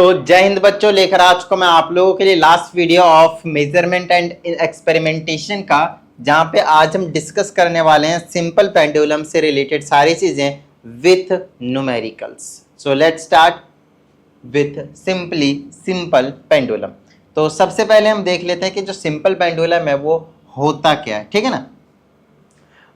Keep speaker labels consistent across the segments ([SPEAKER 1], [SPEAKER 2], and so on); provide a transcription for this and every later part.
[SPEAKER 1] तो जय हिंद बच्चों, लेकर आ चुका मैं आप लोगों के लिए last video of measurement and experimentation का, जहां पे आज हम डिस्कस करने वाले हैं सिंपल पेंडुलम से रिलेटेड सारी चीजें with numericals. So let's start with simple pendulum. तो सबसे पहले हम देख लेते हैं कि जो सिंपल पेंडुलम है वो होता क्या है, ठीक है ना।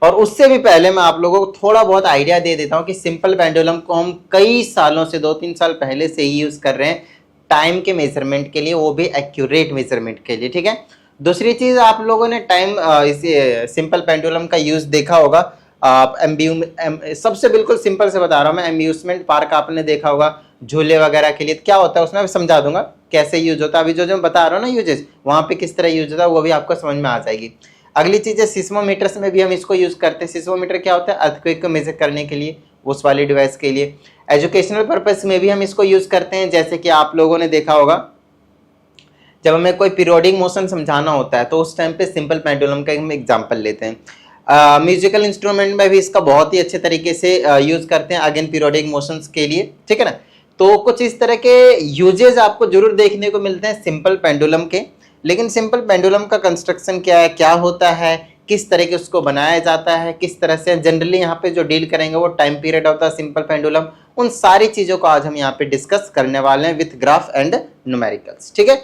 [SPEAKER 1] और उससे भी पहले मैं आप लोगों को थोड़ा बहुत आइडिया दे देता हूं कि सिंपल पेंडुलम को हम कई सालों से 2-3 साल पहले से ही यूज कर रहे हैं टाइम के मेजरमेंट के लिए, वो भी एक्यूरेट मेजरमेंट के लिए, ठीक है। दूसरी चीज, आप लोगों ने टाइम इस सिंपल पेंडुलम का यूज देखा होगा। आप सबसे बिल्कुल सिंपल से बता रहा हूं मैं, अम्यूजमेंट पार्क आपने देखा होगा झूले वगैरह के लिए। क्या होता है उसमें समझा दूंगा कैसे यूज होता है। अभी जो बता रहा हूँ ना यूजेस, वहां पे किस तरह यूज होता है वो भी आपको समझ में आ जाएगी। अगली चीज है सिस्मोमीटर्स में भी हम इसको यूज करते हैं। सिस्मोमीटर क्या होता है? अर्थक्वेक को मेजर करने के लिए, उस वाले डिवाइस के लिए। एजुकेशनल पर्पस में भी हम इसको यूज करते हैं, जैसे कि आप लोगों ने देखा होगा जब हमें कोई पीरियोडिक मोशन समझाना होता है तो उस टाइम पे सिंपल पेंडुलम का हम एग्जांपल लेते हैं। म्यूजिकल इंस्ट्रूमेंट में भी इसका बहुत ही अच्छे तरीके से यूज करते हैं, अगेन पीरियोडिक मोशंस के लिए, ठीक है ना। तो कुछ इस तरह के यूजेस आपको जरूर देखने को मिलते हैं सिंपल पेंडुलम के। लेकिन सिंपल पेंडुलम का कंस्ट्रक्शन क्या है, क्या होता है, किस तरह के उसको बनाया जाता है, किस तरह से जनरली यहाँ पे जो डील करेंगे वो टाइम पीरियड होता है सिंपल पेंडुलम, उन सारी चीजों को आज हम यहाँ पे डिस्कस करने वाले हैं विथ ग्राफ एंड न्यूमेरिकल्स, ठीक है।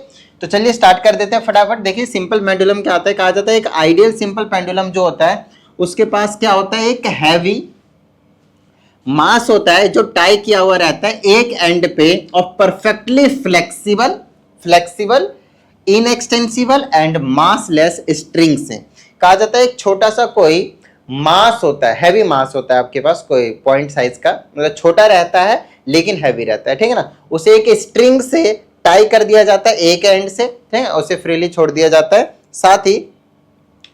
[SPEAKER 1] तो चलिए स्टार्ट कर देते हैं फटाफट। देखिए सिंपल पेंडुलम क्या होता है, कहा जाता है एक आइडियल सिंपल पेंडुलम जो होता है उसके पास क्या होता है, एक हैवी मास होता है जो टाई किया हुआ रहता है एक एंड पे और perfectly flexible inextensible and massless string से। कहा जाता है एक छोटा सा कोई मास होता है, हैवी मास होता है आपके पास, कोई पॉइंट साइज का, मतलब छोटा रहता है लेकिन हैवी रहता है, ठीक है ना। उसे एक स्ट्रिंग से टाई कर दिया जाता है एक एंड से, ठीक है, उसे फ्रीली छोड़ दिया जाता है। साथ ही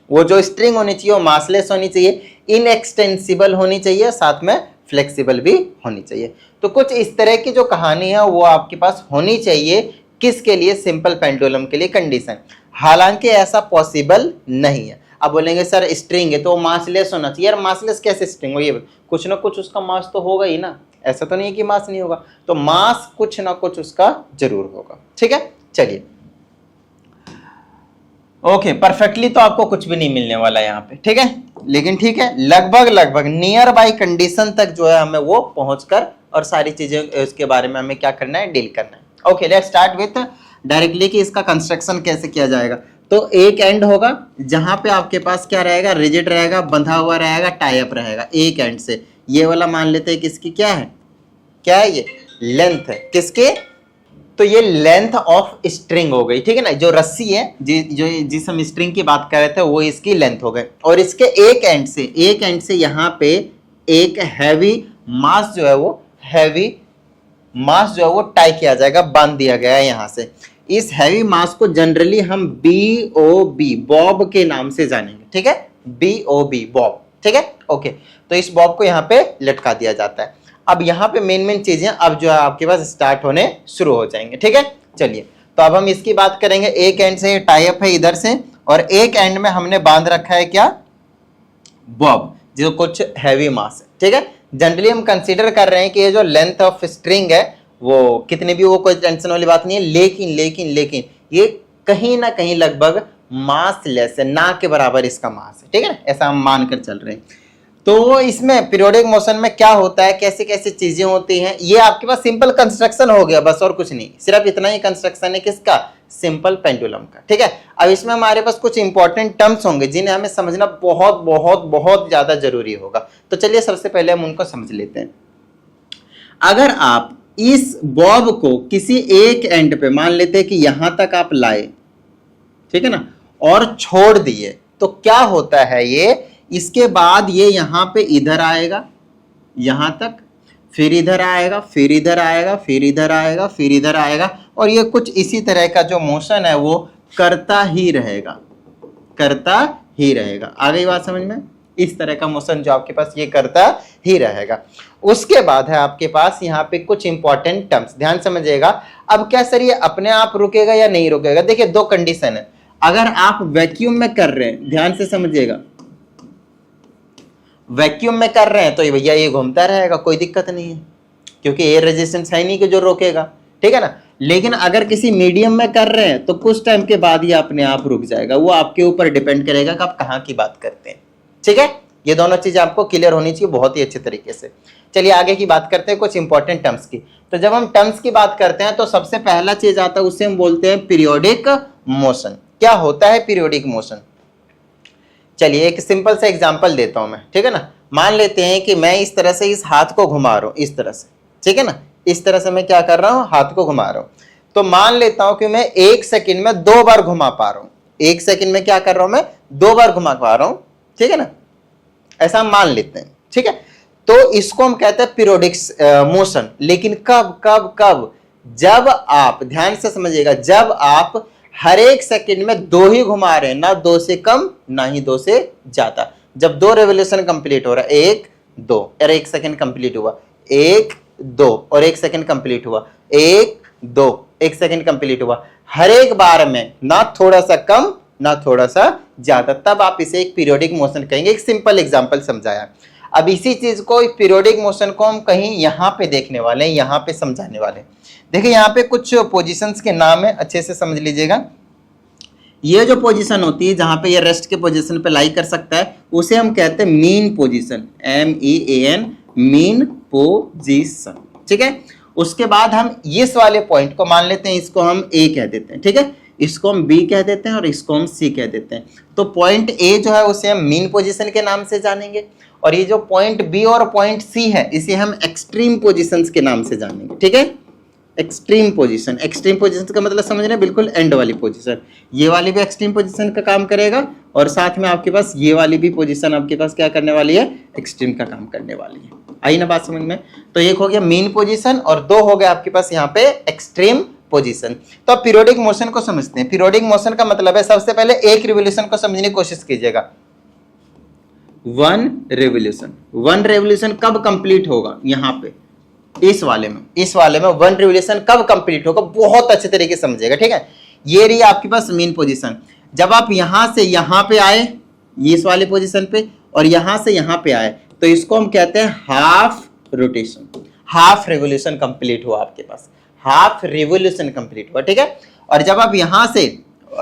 [SPEAKER 1] वो जो स्ट्रिंग होनी चाहिए वो मासलेस होनी चाहिए, इनएक्सटेंसिबल होनी चाहिए, साथ में फ्लेक्सिबल भी होनी चाहिए। तो कुछ इस तरह की जो कहानी है वो आपके पास होनी चाहिए, किसके लिए? सिंपल पेंडुलम के लिए कंडीशन। हालांकि ऐसा पॉसिबल नहीं है। अब बोलेंगे सर स्ट्रिंग है तो मासलेस होना चाहिए। यार मासलेस कैसे स्ट्रिंग हो? ये कुछ ना कुछ उसका मास तो होगा ही ना, ऐसा तो नहीं है कि मास नहीं होगा। तो मास कुछ ना कुछ उसका जरूर होगा, ठीक है। चलिए ओके, परफेक्टली तो आपको कुछ भी नहीं मिलने वाला यहाँ पे, ठीक है, लेकिन ठीक है लगभग नियर बाई कंडीशन तक जो है हमें वो पहुंचकर और सारी चीजें उसके बारे में हमें क्या करना है, डील करना है। Okay let's start with directly कि इसका कंस्ट्रक्शन कैसे किया जाएगा। तो एक एंड होगा जहां पे आपके पास क्या रहेगा, रिजिड रहेगा, बंधा हुआ रहेगा, टाई अप रहेगा एक एंड से। ये वाला मान लेते हैं किसकी क्या है, क्या है ये लेंथ है, किसके? तो ये लेंथ ऑफ स्ट्रिंग हो गई, ठीक है ना। जो रस्सी है जो जिस हम स्ट्रिंग की बात कर रहे थे वो इसकी लेंथ हो गई। और इसके एक एंड से यहाँ पे एक हैवी मास जो है वो टाई किया जाएगा, बांध दिया गया है यहाँ से। इस हैवी मास को जनरली हम BOB बॉब के नाम से जानेंगे, ठीक है, BOB बॉब, ठीक है। ओके, तो इस बॉब को यहाँ पे लटका दिया जाता है। अब यहाँ पे मेन चीजें अब जो है आपके पास स्टार्ट होने शुरू हो जाएंगे, ठीक है। चलिए तो अब हम इसकी बात करेंगे। एक एंड से टाई अप है इधर से और एक एंड में हमने बांध रखा है क्या, बॉब, जो कुछ हैवी मास है, ठीक है। जनरली हम कंसीडर कर रहे हैं कि ये जो लेंथ ऑफ स्ट्रिंग है वो कितनी भी, वो कोई टेंशन वाली बात नहीं है, लेकिन ये कहीं ना कहीं लगभग मासलेस है, ना के बराबर इसका मास है, ठीक है ना, ऐसा हम मानकर चल रहे हैं। तो इसमें पीरियोडिक मोशन में क्या होता है, कैसे कैसे चीजें होती हैं, ये आपके पास सिंपल कंस्ट्रक्शन हो गया बस, और कुछ नहीं, सिर्फ इतना ही कंस्ट्रक्शन है किसका, सिंपल पेंडुलम का, ठीक है। अब इसमें हमारे पास कुछ इंपॉर्टेंट टर्म्स होंगे जिन्हें हमें समझना बहुत बहुत बहुत ज्यादा जरूरी होगा। तो चलिए सबसे पहले हम उनको समझ लेते हैं। अगर आप इस बॉब को किसी एक एंड पे, मान लेते हैं कि यहां तक आप लाए, ठीक है ना, और छोड़ दिए, तो क्या होता है ये, इसके बाद ये यहां पे इधर आएगा यहां तक, फिर इधर आएगा, फिर इधर आएगा, फिर इधर आएगा, फिर इधर आएगा, और ये कुछ इसी तरह का जो मोशन है वो करता ही रहेगा। आ गई बात समझ में? इस तरह का मोशन जो आपके पास ये करता ही रहेगा। उसके बाद है आपके पास यहाँ पे कुछ इंपॉर्टेंट टर्म्स, ध्यान समझिएगा। अब क्या सर ये अपने आप रुकेगा या नहीं रुकेगा? देखिए दो कंडीशन है। अगर आप वैक्यूम में कर रहे हैं, ध्यान से समझिएगा, वैक्यूम में कर रहे हैं तो भैया ये घूमता रहेगा, कोई दिक्कत नहीं है, क्योंकि एयर रेजिस्टेंस है नहीं कि जो रोकेगा। ठीक है ना। लेकिन अगर किसी मीडियम में कर रहे हैं तो कुछ टाइम के बाद ये अपने आप रुक जाएगा, वो आपके ऊपर डिपेंड करेगा कि आप कहाँ की बात करते हैं। ठीक है, ये दोनों चीजें आपको क्लियर होनी चाहिए बहुत ही अच्छे तरीके से। चलिए आगे की बात करते हैं कुछ इंपॉर्टेंट टर्म्स की। तो जब हम टर्म्स की बात करते हैं तो सबसे पहला चीज आता है, उसे हम बोलते हैं पीरियोडिक मोशन। क्या होता है पीरियोडिक मोशन? चलिए एक सिंपल सा एग्जांपल देता हूं मैं, ठीक है ना। मान लेते हैं कि मैं इस तरह से इस हाथ को घुमा रहा हूं, इस तरह से, ठीक है ना, इस तरह से मैं क्या कर रहा हूं, हाथ को घुमा रहा हूं। तो मान लेता हूं कि मैं 1 सेकंड में 2 बार घुमा पा रहा हूं, 1 सेकंड में क्या कर रहा हूं, मैं 2 बार घुमा पा रहा हूं, ठीक है ना, ऐसा हम मान लेते हैं, ठीक है। तो इसको हम कहते हैं पीरियोडिक मोशन। लेकिन कब कब कब? जब आप ध्यान से समझिएगा, जब आप हर 1 सेकंड में 2 ही घुमा रहे हैं, ना 2 से कम ना ही 2 से ज्यादा। जब 2 रेवोल्यूशन कंप्लीट हो रहा है, 1 2 और 1 सेकंड कंप्लीट हुआ, 1 2 और 1 सेकंड कंप्लीट हुआ, 1 2 1 सेकंड कंप्लीट हुआ, हर एक बार में ना थोड़ा सा कम ना थोड़ा सा ज्यादा, तब आप इसे एक पीरियोडिक मोशन कहेंगे। एक सिंपल एग्जांपल समझाया। अब इसी चीज को, पीरियोडिक मोशन को हम कहीं यहां पे देखने वाले हैं, यहां पे समझाने वाले हैं। देखिए यहाँ पे कुछ पोजीशंस के नाम है, अच्छे से समझ लीजिएगा। ये जो पोजीशन होती है जहां पे ये रेस्ट के पोजीशन पे लाई कर सकता है, उसे हम कहते हैं mean position, MEAN, mean position, ठीक है। उसके बाद हम इस वाले पॉइंट को मान लेते हैं, इसको हम A कह देते हैं, ठीक है, इसको हम B कह देते हैं और इसको हम C कह देते हैं। तो पॉइंट A जो है उसे हम मीन पोजीशन के नाम से जानेंगे, और ये जो पॉइंट B और पॉइंट C है इसे हम एक्सट्रीम पोजीशंस के नाम से जानेंगे, ठीक है। एक्सट्रीम पोजीशन, एक्सट्रीम पोजीशन का मतलब समझ रहे हैं, बिल्कुल एंड वाली पोजीशन। ये वाली भी एक्सट्रीम पोजीशन का काम करेगा, और साथ में आपके पास ये वाली भी पोजीशन आपके पास क्या करने वाली है, एक्सट्रीम का काम करने वाली है। आई ना बात समझ में? तो एक हो गया मीन पोजीशन और 2 हो गया आपके पास यहाँ पे एक्सट्रीम पोजीशन। तो अब पीरियोडिक मोशन को समझते हैं। पीरियोडिक मोशन का मतलब है, सबसे पहले एक रिवोल्यूशन को समझने की कोशिश कीजिएगा। 1 रेवोल्यूशन कब कंप्लीट होगा? यहाँ पे इस वाले में 1 रिवोल्यूशन कब कंप्लीट होगा, बहुत अच्छे तरीके से समझिएगा, ठीक है। ये रही आपके पास मीन पोजीशन। जब आप यहां से यहां पे आए, इस वाले पोजीशन पे, और यहां से यहां पे आए, तो इसको हम कहते हैं half rotation. Half revolution complete हुआ आपके पास, हाफ रिवोल्यूशन कंप्लीट हुआ, ठीक है। और जब आप यहां से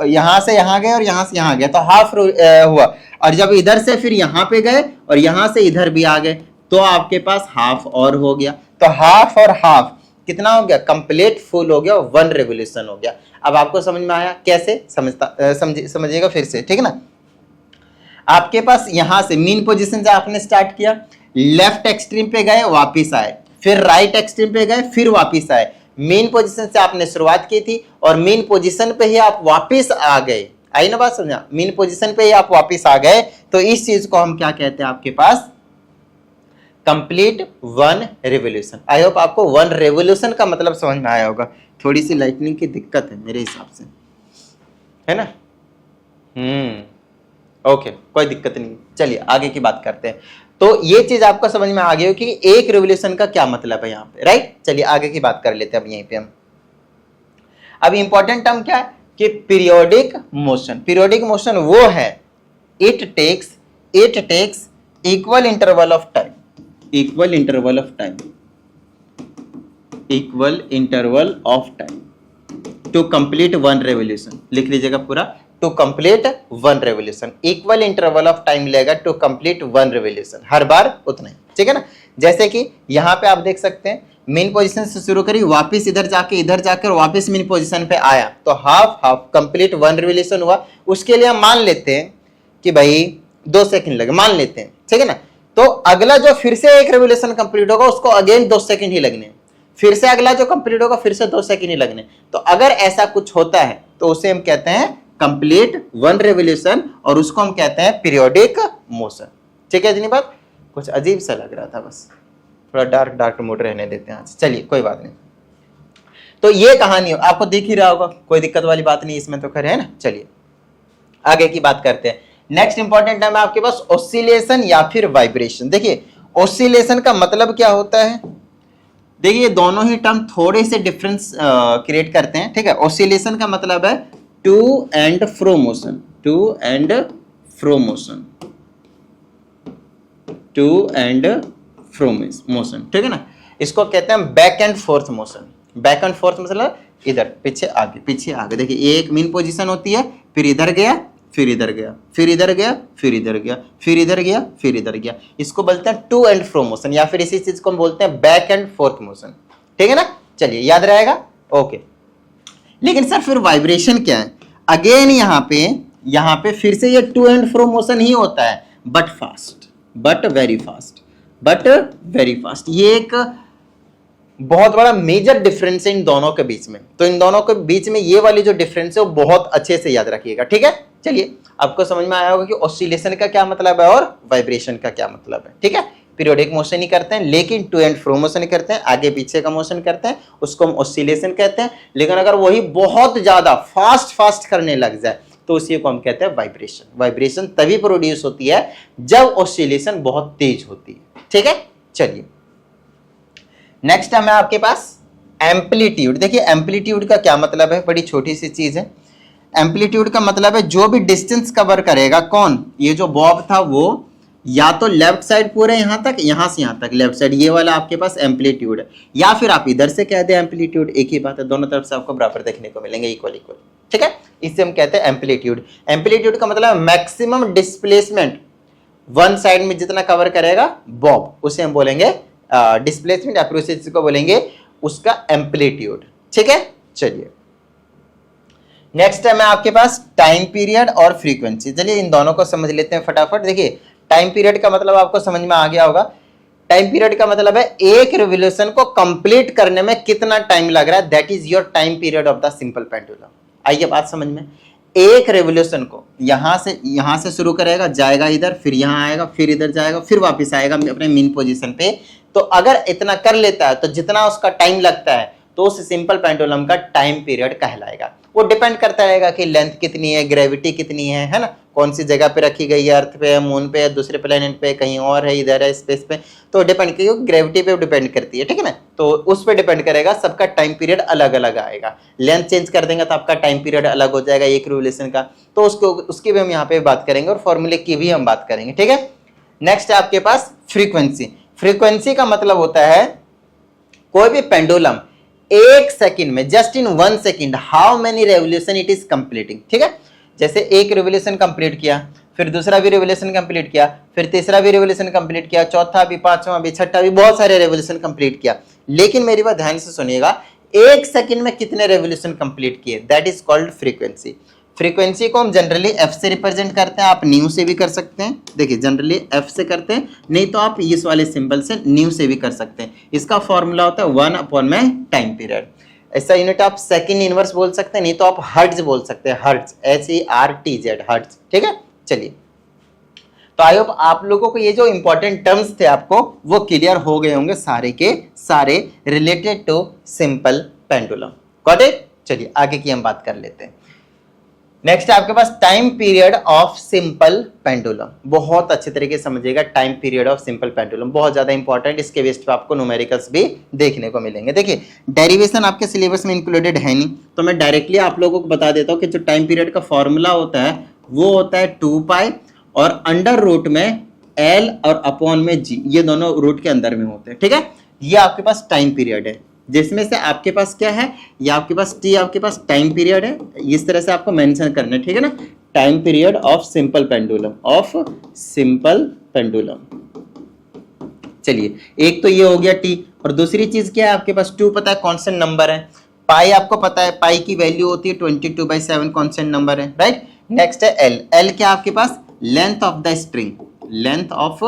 [SPEAKER 1] यहां गए और यहां से यहां गए तो हाफ हुआ, और जब इधर से फिर यहां पे गए और यहां से इधर भी आ गए तो आपके पास हाफ और हो गया। तो हाफ और हाफ कितना हो गया, कंप्लीट फुल हो गया, 1 रेवोल्यूशन हो गया। अब आपको समझ में आया कैसे? समझिएगा फिर से, ठीक है ना। आपके पास यहां से मीन पोजीशन से आपने स्टार्ट किया, लेफ्ट एक्सट्रीम पे गए वापिस आए, फिर राइट एक्सट्रीम पे गए फिर वापिस आए। मीन पोजीशन से आपने शुरुआत की थी और मीन पोजीशन पे ही आप वापिस आ गए। आई ना बात समझा? मीन पोजीशन पे ही आप वापिस आ गए, तो इस चीज को हम क्या कहते हैं आपके पास, कंप्लीट 1 रेवोल्यूशन। आई होप आपको 1 रेवोल्यूशन का मतलब समझ में आया होगा। थोड़ी सी लाइटनिंग की दिक्कत है मेरे हिसाब से, है ना। ओके, कोई दिक्कत नहीं। चलिए आगे की बात करते हैं। तो ये चीज आपको समझ में आ गई हो कि 1 रेवोल्यूशन का क्या मतलब है यहाँ पे, राइट। चलिए आगे की बात कर लेते हैं अब यहीं पे हम। अब इंपॉर्टेंट टर्म क्या है कि पीरियोडिक मोशन। पीरियोडिक मोशन वो है, it takes equal interval of time, equal interval of time to complete 1 revolution. लिख लीजिएगा पूरा, to complete 1 revolution. Equal interval of time लेगा टू कंप्लीट 1 रेवोल्यूशन, हर बार उतना ही, ठीक है ना। जैसे कि यहाँ पे आप देख सकते हैं, मेन पोजीशन से शुरू करी, वापस इधर जाकर वापस मेन पोजीशन पे आया, तो हाफ कंप्लीट 1 रेवोल्यूशन हुआ। उसके लिए हम मान लेते हैं कि भाई 2 सेकंड लगे, मान लेते हैं, ठीक है ना। तो अगला जो फिर से 1 रेवोल्यूशन कंप्लीट होगा उसको अगेन 2 सेकंड ही लगने, फिर से अगला जो कंप्लीट होगा फिर से 2 सेकंड ही लगने। तो अगर ऐसा कुछ होता है तो उसे हम कहते हैं कंप्लीट 1 रेवोल्यूशन, और उसको हम कहते हैं पीरियोडिक मोशन, ठीक है। इतनी बात, कुछ अजीब सा लग रहा था, बस थोड़ा डार्क मोड रहने देते हैं आज। चलिए कोई बात नहीं। तो ये कहानी आपको दिख ही रहा होगा, कोई दिक्कत वाली बात नहीं इसमें तो, खैर है ना। चलिए आगे की बात करते हैं। नेक्स्ट इंपॉर्टेंट टर्म है आपके पास ऑसिलेशन या फिर वाइब्रेशन। देखिए ऑसिलेशन का मतलब क्या होता है, देखिए दोनों ही टर्म थोड़े से डिफरेंस क्रिएट करते हैं, ठीक है। ऑसिलेशन का मतलब है to and fro motion, to and fro motion, ठीक है ना। इसको कहते हैं back and forth motion. Back and forth मतलब इधर पीछे आगे। देखिए एक मीन पोजीशन होती है, फिर इधर गया, फिर इधर गया, फिर इधर गया, फिर इधर गया, फिर इधर गया, फिर इधर गया। इसको बोलते हैं टू एंड फ्रो मोशन, या फिर इसी चीज को हम बोलते हैं बैक एंड फोर्थ मोशन। ठीक है ना, चलिए याद रहेगा। ओके, लेकिन सर फिर वाइब्रेशन क्या है? अगेन यहाँ पे फिर से ये टू एंड फ्रो मोशन ही होता है, but fast, but very fast, but very fast. ये एक बहुत बड़ा मेजर डिफरेंस है इन दोनों के बीच में। तो इन दोनों के बीच में ये वाली जो डिफरेंस है वो बहुत अच्छे से याद रखिएगा। ठीक है, चलिए आपको समझ में आया होगा कि ऑसिलेशन का क्या मतलब है और वाइब्रेशन का क्या मतलब है। ठीक है, पीरियोडिक मोशन ही करते हैं, लेकिन टू एंड फ्रो मोशन करते हैं, आगे पीछे का मोशन करते हैं, उसको हम ऑसिलेशन कहते हैं। लेकिन अगर वही बहुत ज्यादा फास्ट करने लग जाए तो उसी को हम कहते हैं वाइब्रेशन। वाइब्रेशन तभी प्रोड्यूस होती है जब ऑसिलेशन बहुत तेज होती है। ठीक है, चलिए नेक्स्ट है आपके पास एम्पलीट्यूड। देखिए एम्पलीट्यूड का क्या मतलब है, बड़ी छोटी सी चीज है। एम्पलीट्यूड का मतलब है जो भी डिस्टेंस कवर करेगा कौन, ये जो बॉब था वो या तो लेफ्ट साइड पूरे यहां तक, यहां से यहां तक लेफ्ट साइड, ये वाला आपके पास एम्पलीट्यूड है। या फिर आप इधर से कह दे एम्पलीट्यूड, एक ही बात है, दोनों तरफ से आपको बराबर देखने को मिलेंगे, इक्वल इक्वल। ठीक है, इससे हम कहते हैं एम्पलीट्यूड। एम्पलीट्यूड का मतलब मैक्सिमम डिस्प्लेसमेंट, वन साइड में जितना कवर करेगा बॉब, उसे हम बोलेंगे डिस्प्लेसमेंट, या फिर उसे को बोलेंगे उसका एम्पलीट्यूड। ठीक है, चलिए नेक्स्ट है मैं आपके पास टाइम पीरियड और फ्रीक्वेंसी। चलिए इन दोनों को समझ लेते हैं फटाफट। देखिए टाइम पीरियड का मतलब आपको समझ में आ गया होगा। टाइम पीरियड का मतलब है एक रिवोल्यूशन को कंप्लीट करने में कितना टाइम लग रहा है, that is your time period of the simple pendulum. आइए बात समझ में, एक रेवोल्यूशन को यहां से शुरू करेगा, जाएगा इधर, फिर यहां आएगा, फिर इधर जाएगा, फिर वापस आएगा अपने मेन पोजीशन पे। तो अगर इतना कर लेता है तो जितना उसका टाइम लगता है तो उस सिंपल पेंडुलम का टाइम पीरियड कहलाएगा। वो डिपेंड करता रहेगा कि लेंथ कितनी है, ग्रेविटी कितनी है ना, कौन सी जगह पे रखी गई है, अर्थ पे है, मून पे है, दूसरे प्लेनेट पे, कहीं और है, इधर है, स्पेस पे। तो डिपेंड क्योंकि ग्रेविटी पे डिपेंड करती है। ठीक है ना, तो उस पर डिपेंड करेगा, सबका टाइम पीरियड अलग अलग आएगा। लेंथ चेंज कर देंगे तो आपका टाइम पीरियड अलग हो जाएगा एक रिवोल्यूशन का। तो उसकी भी हम यहाँ पे बात करेंगे और फॉर्मूले की भी हम बात करेंगे। ठीक है, नेक्स्ट है आपके पास फ्रीक्वेंसी। फ्रीक्वेंसी का मतलब होता है कोई भी पेंडुलम एक सेकंड में, just in 1 second, how many revolution it is completing. ठीक है, जैसे एक रिवोल्यूशन कंप्लीट किया, फिर दूसरा भी रिवोल्यूशन कंप्लीट किया, फिर तीसरा भी रिवोल्यूशन कंप्लीट किया, चौथा भी, पांचवा भी, छठा भी, बहुत सारे रेवोल्यूशन कंप्लीट किया। लेकिन मेरी बात ध्यान से सुनिएगा, एक सेकंड में कितने रेवोल्यूशन कंप्लीट किए, that is called frequency. Frequency को हम जनरली एफ से रिप्रेजेंट करते हैं, आप न्यू से भी कर सकते हैं। देखिए जनरली एफ से करते हैं, नहीं तो आप इस वाले सिंबल से न्यू से भी कर सकते हैं। इसका फॉर्मूला होता है 1 में टाइम पीरियड। ऐसा यूनिट आप सेकंड इनवर्स बोल सकते हैं, नहीं तो आप हर्ट्ज बोल सकते हैं, हर्ट्ज, HERTZ, हर्ट्ज। ठीक है, चलिए तो आई होप आप लोगों को ये जो इंपॉर्टेंट टर्म्स थे आपको वो क्लियर हो गए होंगे सारे के सारे related to simple pendulum. Got it? चलिए आगे की हम बात कर लेते हैं। नेक्स्ट है आपके पास time period of simple pendulum. बहुत अच्छे तरीके से समझिएगा, time period of simple pendulum बहुत ज्यादा इंपॉर्टेंट, इसके बेस पे आपको न्यूमेरिकल्स भी देखने को मिलेंगे। देखिए डेरिवेशन आपके सिलेबस में इंक्लूडेड है नहीं, तो मैं डायरेक्टली आप लोगों को बता देता हूँ कि जो टाइम पीरियड का फॉर्मूला होता है वो होता है 2π और अंडर रूट में L और अपॉन में G, ये दोनों रूट के अंदर में होते हैं। ठीक है, ये आपके पास टाइम पीरियड है, जिसमें से आपके पास क्या है, ये आपके पास T आपके पास टाइम पीरियड है, इस तरह से आपको मेंशन करना है। ठीक है ना, time period of simple pendulum, of simple pendulum. चलिए एक तो ये हो गया T, और दूसरी चीज क्या है आपके पास, 2 पता है कांस्टेंट नंबर है, पाई आपको पता है, पाई की वैल्यू होती है 22/7 कांस्टेंट नंबर है, राइट। नेक्स्ट है L, L क्या आपके पास, length of the string, length of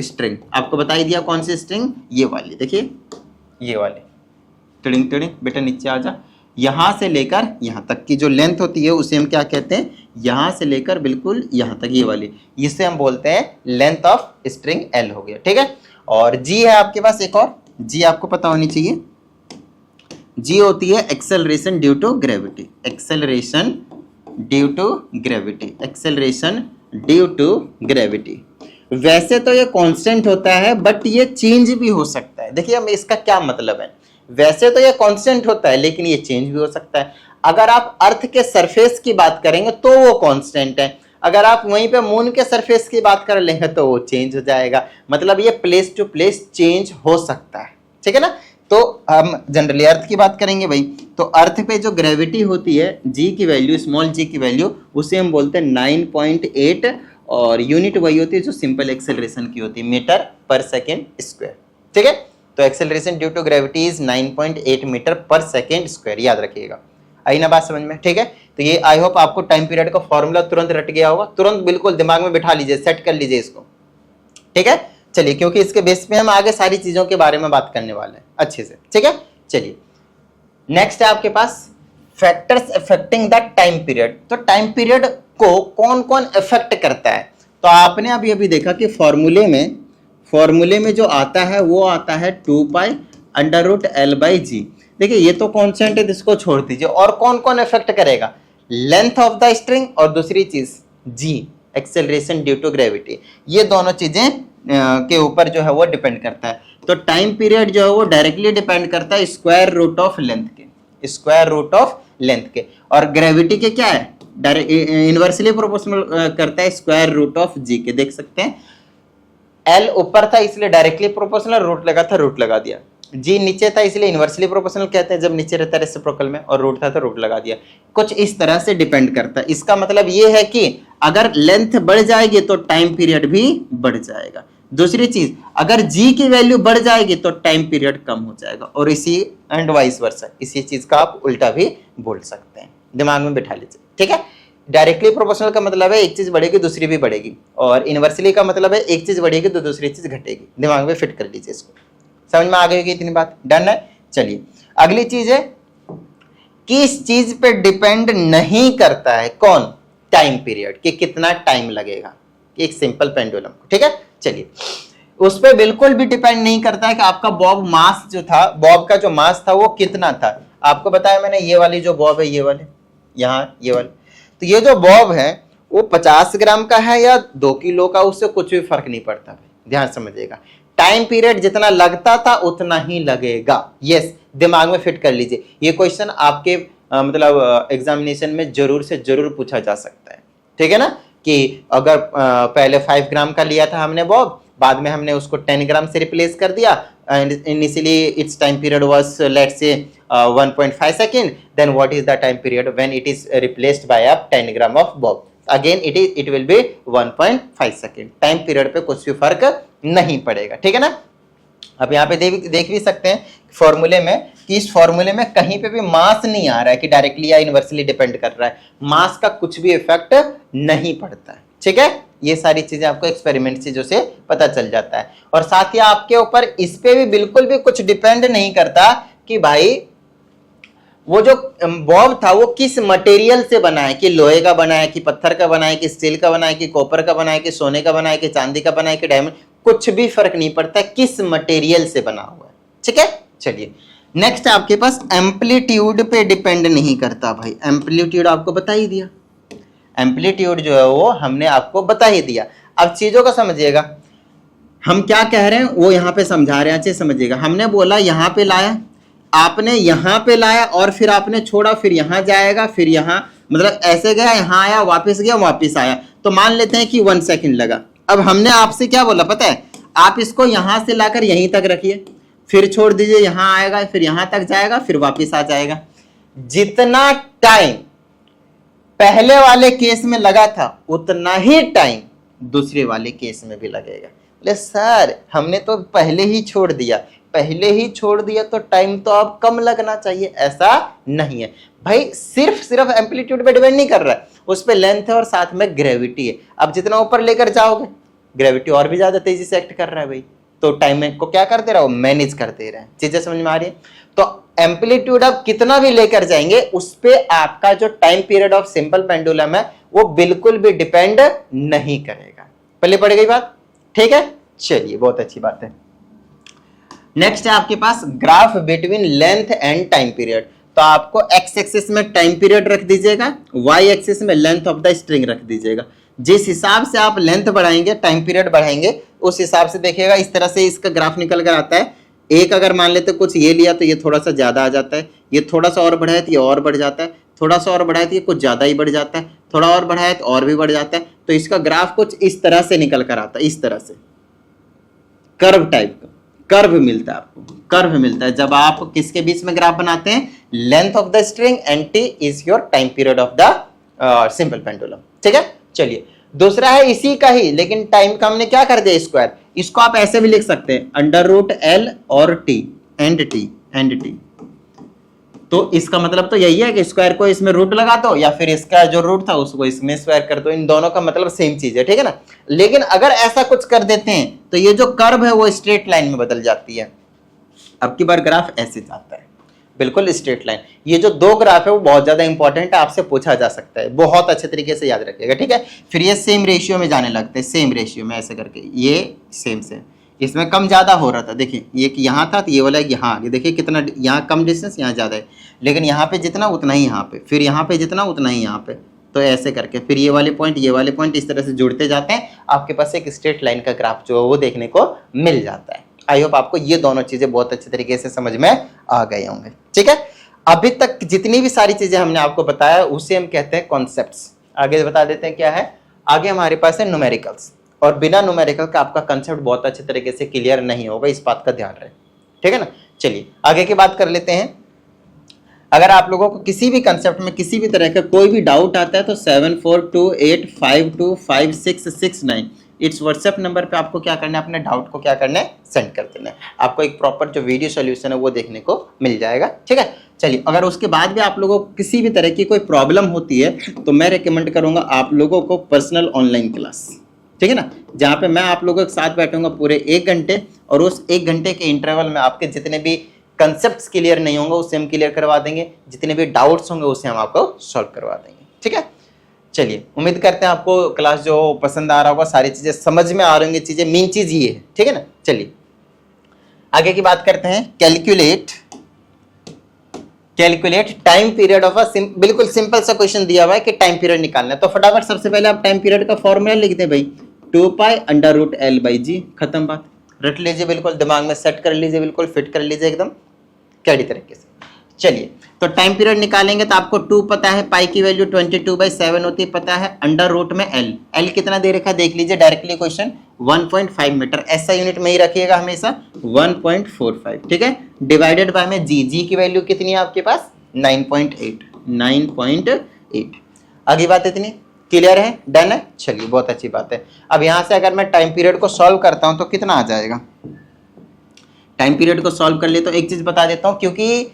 [SPEAKER 1] string आपको बता ही दिया, कौन सी स्ट्रिंग, ये वाली, देखिए ये वाली, टिडिंग टिडिंग बेटा नीचे आ जा, यहां से लेकर यहां तक की जो लेंथ होती है उसे हम क्या कहते हैं, यहां से लेकर बिल्कुल यहां तक, ये वाली, इसे हम बोलते हैं लेंथ ऑफ स्ट्रिंग L हो गया। ठीक है, और G है आपके पास एक और, G आपको पता होनी चाहिए, G होती है acceleration due to gravity, acceleration due to gravity, acceleration due to gravity. वैसे तो ये कांस्टेंट होता है बट ये चेंज भी हो सकता है। देखिए हम इसका क्या मतलब है, वैसे तो ये कांस्टेंट होता है लेकिन ये चेंज भी हो सकता है। अगर आप अर्थ के सरफेस की बात करेंगे तो वो कांस्टेंट है, अगर आप वहीं पे मून के सरफेस की बात कर लेंगे तो वो चेंज हो जाएगा। मतलब ये प्लेस टू प्लेस चेंज हो सकता है। ठीक है ना, तो हम जनरली अर्थ की बात करेंगे भाई, तो अर्थ पे जो ग्रेविटी होती है जी की वैल्यू, स्मॉल जी की वैल्यू, उसे हम बोलते हैं 9.8 और यूनिट वही होती है जो सिंपल एक्सेलरेशन की होती है, मीटर पर सेकेंड स्क्वायर। ठीक है, तो acceleration due to gravity is 9.8 metre per second square, याद रखिएगा। आई ना बात समझ में? ठीक है, तो ये आई होप आपको टाइम पीरियड का फॉर्मूला तुरंत रट गया होगा, तुरंत बिल्कुल दिमाग में बिठा लीजिए, सेट कर लीजिए इसको। ठीक है, चलिए, क्योंकि इसके बेस पे हम आगे सारी चीजों के बारे में बात करने वाले हैं अच्छे से। ठीक है, चलिए नेक्स्ट है आपके पास factors affecting the time period. तो टाइम पीरियड को कौन कौन अफेक्ट करता है? तो आपने अभी अभी देखा कि फॉर्मूले में जो आता है वो आता है 2 पाई अंडर रूट L/G। देखिए ये तो कॉन्स्टेंट है, इसको छोड़ दीजिए। और कौन कौन इफेक्ट करेगा? लेंथ ऑफ द स्ट्रिंग और दूसरी चीज जी, एक्सेलरेशन ड्यू टू ग्रेविटी। ये दोनों चीजें के ऊपर जो है वो डिपेंड करता है। तो टाइम पीरियड जो है वो डायरेक्टली डिपेंड करता है स्क्वायर रूट ऑफ लेंथ के, और ग्रेविटी के क्या है? डायरेक्ट इनवर्सली प्रोपोर्शनल करता है स्क्वायर रूट ऑफ जी के। देख सकते हैं एल ऊपर था इसलिए डायरेक्टली प्रोपोर्शनल, रूट लगा था रूट लगा दिया। जी नीचे था इसलिए इनवर्सली प्रोपोर्शनल कहते हैं जब नीचे रहता है रेसिप्रोकल में, और रूट था तो रूट लगा दिया। कुछ इस तरह से डिपेंड करता है। इसका मतलब ये है कि अगर लेंथ बढ़ जाएगी तो टाइम पीरियड भी बढ़ जाएगा। दूसरी चीज, अगर जी की वैल्यू बढ़ जाएगी तो टाइम पीरियड कम हो जाएगा, और इसी एंड वाइस वर्सा, इसी चीज का आप उल्टा भी बोल सकते हैं। दिमाग में बिठा लीजिए। ठीक है, डायरेक्टली प्रोपोर्शनल का मतलब है एक चीज बढ़ेगी दूसरी भी बढ़ेगी, और इनवर्सली का मतलब है एक चीज बढ़ेगी तो दूसरी चीज घटेगी। दिमाग में फिट कर लीजिए इसको। समझ में आ गई होगी इतनी बात? डन है। चलिए अगली चीज है, किस चीज पे डिपेंड नहीं करता है? कौन? टाइम पीरियड, कि कितना टाइम लगेगा एक सिंपल पेंडुलम को। ठीक है, चलिए उस पर बिल्कुल भी डिपेंड नहीं करता है कि आपका बॉब मास जो था, बॉब का जो मास था वो कितना था। आपको बताया मैंने, ये वाली जो बॉब है, ये वाले यहाँ ये वाले, तो ये जो बॉब है वो 50 ग्राम का है या 2 किलो का, उससे कुछ भी फर्क नहीं पड़ता भाई, ध्यान समझिएगा। टाइम पीरियड जितना लगता था उतना ही लगेगा। यस, दिमाग में फिट कर लीजिए। ये क्वेश्चन आपके मतलब एग्जामिनेशन में जरूर से जरूर पूछा जा सकता है। ठीक है ना, कि अगर पहले 5 ग्राम का लिया था हमने बॉब, बाद में हमने उसको 10 ग्राम से रिप्लेस कर दिया, and initially its time period was let's say 1.5 second, then what is the time period when it is replaced by a 10 gram of bob? Again it will be 1.5 second. Time period पे कुछ भी फर्क नहीं पड़ेगा। ठीक है ना, अब यहाँ पे देख भी सकते हैं फॉर्मूले में कि इस फॉर्मूले में कहीं पे भी मास नहीं आ रहा है कि डायरेक्टली या इनवर्सली डिपेंड कर रहा है। मास का कुछ भी इफेक्ट नहीं पड़ता है। ठीक है, ये सारी चीजें आपको एक्सपेरिमेंट चीजों से पता चल जाता है। और साथ ही आपके ऊपर इस पे भी बिल्कुल भी कुछ डिपेंड नहीं करता कि भाई वो जो बॉब था वो किस मटेरियल से बना है, कि लोहे का बना है, कि पत्थर का बना है, कि स्टील का बना है, कि कॉपर का बना है, कि सोने का बना है, कि चांदी का बना है, कि डायमंड, कुछ भी फर्क नहीं पड़ता किस मटेरियल से बना हुआ है। ठीक है, चलिए नेक्स्ट आपके पास एम्पलीट्यूड पे डिपेंड नहीं करता भाई। एम्पलीट्यूड आपको बता ही दिया, एम्पलीट्यूड जो है वो हमने आपको बता ही दिया। अब चीजों को समझिएगा, हम क्या कह रहे हैं वो यहाँ पे समझा रहे हैं, अच्छे समझिएगा। हमने बोला यहाँ पे लाया, आपने यहाँ पे लाया और फिर आपने छोड़ा, फिर यहाँ जाएगा, फिर यहाँ मतलब ऐसे गया, यहाँ आया, वापस गया, वापस आया। तो मान लेते हैं कि 1 सेकेंड लगा। अब हमने आपसे क्या बोला पता है? आप इसको यहां से लाकर यहीं तक रखिए, फिर छोड़ दीजिए, यहां आएगा, फिर यहां तक जाएगा, फिर वापस आ जाएगा। जितना टाइम पहले वाले केस में लगा था उतना ही टाइम दूसरे वाले केस में भी लगेगा। बोले सर हमने तो पहले ही छोड़ दिया तो टाइम तो अब कम लगना चाहिए। ऐसा नहीं है भाई, सिर्फ एम्पलीट्यूड पे डिपेंड नहीं कर रहा है, उस पे लेंथ है और साथ में ग्रेविटी है। अब जितना ऊपर लेकर जाओगे ग्रेविटी और भी ज्यादा तेजी से एक्ट कर रहा है भाई, तो टाइम को क्या करते रहो, मैनेज करते रहे। चीजें समझ में आ रही है? तो एम्पलीट्यूड आप कितना भी लेकर जाएंगे उस पे आपका जो time period of simple pendulum है वो बिल्कुल भी डिपेंड नहीं करेगा। पहले पड़ गई बात? ठीक है, चलिए बहुत अच्छी बात है। नेक्स्ट है आपके पास graph between length and time period. तो आपको एक्स एक्सिस में टाइम पीरियड रख दीजिएगा, वाई एक्सिस में लेंथ ऑफ द स्ट्रिंग रख दीजिएगा। जिस हिसाब से आप लेंथ बढ़ाएंगे, टाइम पीरियड बढ़ाएंगे, उस हिसाब से देखिएगा इस तरह से इसका ग्राफ निकल कर आता है। एक अगर मान लेते कुछ ये लिया तो ये थोड़ा सा ज्यादा आ जाता है, ये थोड़ा सा और बढ़ाए तो ये और बढ़ जाता है, थोड़ा सा और बढ़ाए तो ये कुछ ज्यादा ही बढ़ जाता है, थोड़ा और बढ़ाए तो और भी बढ़ जाता है। तो इसका ग्राफ कुछ इस तरह से निकल कर आता है, इस तरह से कर्व टाइप का। कर्व मिलता है आपको, कर्व मिलता है जब आप किसके बीच में ग्राफ बनाते हैं, length of the string and T is your time period of the simple pendulum. ठीक है, चलिए दूसरा है इसी का ही, लेकिन टाइम का हमने क्या कर दिया स्क्वायर, इसको आप ऐसे भी लिख सकते हैं अंडर रूट एल और टी एंड टी। तो इसका मतलब तो यही है कि स्क्वायर को इसमें रूट लगा दो या फिर इसका जो रूट था उसको इसमें स्क्वायर कर दो, इन दोनों का मतलब सेम चीज है। ठीक है ना, लेकिन अगर ऐसा कुछ कर देते हैं तो ये जो कर्व है वो स्ट्रेट लाइन में बदल जाती है। अब की बार ग्राफ ऐसे जाता है, बिल्कुल स्ट्रेट लाइन। ये जो दो ग्राफ है वो बहुत ज्यादा इंपॉर्टेंट है, आपसे पूछा जा सकता है, बहुत अच्छे तरीके से याद रखिएगा। ठीक है, फिर ये सेम रेशियो में जाने लगते हैं, सेम रेशियो में ऐसे करके, ये सेम से इसमें कम ज्यादा हो रहा था। देखिए ये यहाँ था तो ये वाला यहाँ आगे, देखिए कितना यहाँ कम डिस्टेंस, यहाँ ज्यादा है, लेकिन यहाँ पे जितना उतना ही यहाँ पे, फिर यहाँ पे जितना उतना ही यहाँ पे। तो ऐसे करके फिर ये वाले पॉइंट इस तरह से जुड़ते जाते हैं, आपके पास एक स्ट्रेट लाइन का ग्राफ जो है वो देखने को मिल जाता है। आई होप आपको ये दोनों चीजें बहुत अच्छे तरीके से समझ में आ गए होंगे। ठीक है, अभी तक जितनी भी सारी चीजें हमने आपको बताया उसे हम कहते हैं कॉन्सेप्ट्स। आगे बता देते हैं क्या है, आगे हमारे पास है न्यूमेरिकल्स, और बिना न्यूमेरिकल का आपका कंसेप्ट बहुत अच्छे तरीके से क्लियर नहीं होगा, इस बात का ध्यान रहे। ठीक है ना, चलिए आगे की बात कर लेते हैं। अगर आप लोगों को किसी भी कंसेप्ट में किसी भी तरह का कोई भी डाउट आता है तो 7428525669 इट्स व्हाट्सएप नंबर पे आपको क्या करना है, अपने डाउट को क्या करना है, सेंड कर देना है। आपको एक प्रॉपर जो वीडियो सॉल्यूशन है वो देखने को मिल जाएगा। ठीक है, चलिए अगर उसके बाद भी आप लोगों को किसी भी तरह की कोई प्रॉब्लम होती है तो मैं रिकमेंड करूंगा आप लोगों को पर्सनल ऑनलाइन क्लास। ठीक है ना, जहाँ पे मैं आप लोगों के साथ बैठूंगा पूरे 1 घंटे, और उस 1 घंटे के इंटरवल में आपके जितने भी कंसेप्ट्स क्लियर नहीं होंगे उसे हम क्लियर करवा देंगे, जितने भी डाउट्स होंगे उसे हम आपको सॉल्व करवा देंगे। ठीक है, चलिए उम्मीद करते हैं आपको क्लास जो पसंद आ रहा होगा, सारी चीजें समझ में आ रही होंगी, चीजें मेन चीज ये है। ठीक है ना, चलिए आगे की बात करते हैं। कैलकुलेट टाइम पीरियड ऑफ बिल्कुल सिंपल सा क्वेश्चन दिया हुआ है कि टाइम पीरियड निकालना है। तो फटाफट सबसे पहले आप टाइम पीरियड का फॉर्मूला लिख दें भाई, 2π√L/g, खत्म बात, रट लीजिए, बिल्कुल दिमाग में सेट कर लीजिए, बिल्कुल फिट कर लीजिए एकदम कैडी तरीके से। चलिए तो टाइम पीरियड निकालेंगे तो आपको 2 पता है, पाई की वैल्यू 22/7 होती है पता है, अंडर रूट में एल कितना दे रखा है देख लीजिए डायरेक्टली क्वेश्चन, 1.5 मीटर, ऐसा यूनिट में ही रखिएगा हमेशा 1.45। ठीक है, डिवाइडेड बाय में जी की वैल्यू कितनी है आपके पास 9.8। आगे बात इतनी क्लियर है, डन है, चलिए बहुत अच्छी बात है। अब यहां से अगर मैं टाइम पीरियड को सॉल्व करता हूं तो कितना आ जाएगा, टाइम पीरियड को सॉल्व कर ले तो एक चीज बता देता हूं, क्योंकि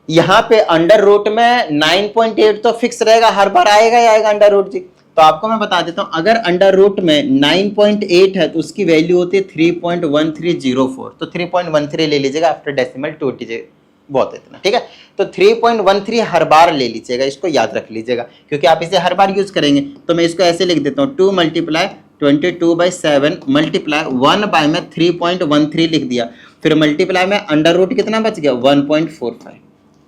[SPEAKER 1] यहाँ पे अंडर रूट में 9.8 तो फिक्स रहेगा, हर बार आएगा ही आएगा अंडर रूट जी। तो आपको मैं बता देता हूं, अगर अंडर रूट में 9.8 है तो उसकी वैल्यू होती है 3.1304, तो 3.13 ले लीजिएगा आफ्टर डेसिमल 2 लीजिएगा, बहुत है इतना। ठीक है, तो 3.13 हर बार ले लीजिएगा, इसको याद रख लीजिएगा क्योंकि आप इसे हर बार यूज करेंगे। तो मैं इसको ऐसे लिख देता हूँ, 2 × 22/7 मल्टीप्लाई 1 बाय में 3.13 लिख दिया, फिर मल्टीप्लाई में अंडर रूट कितना बच गया 1.45।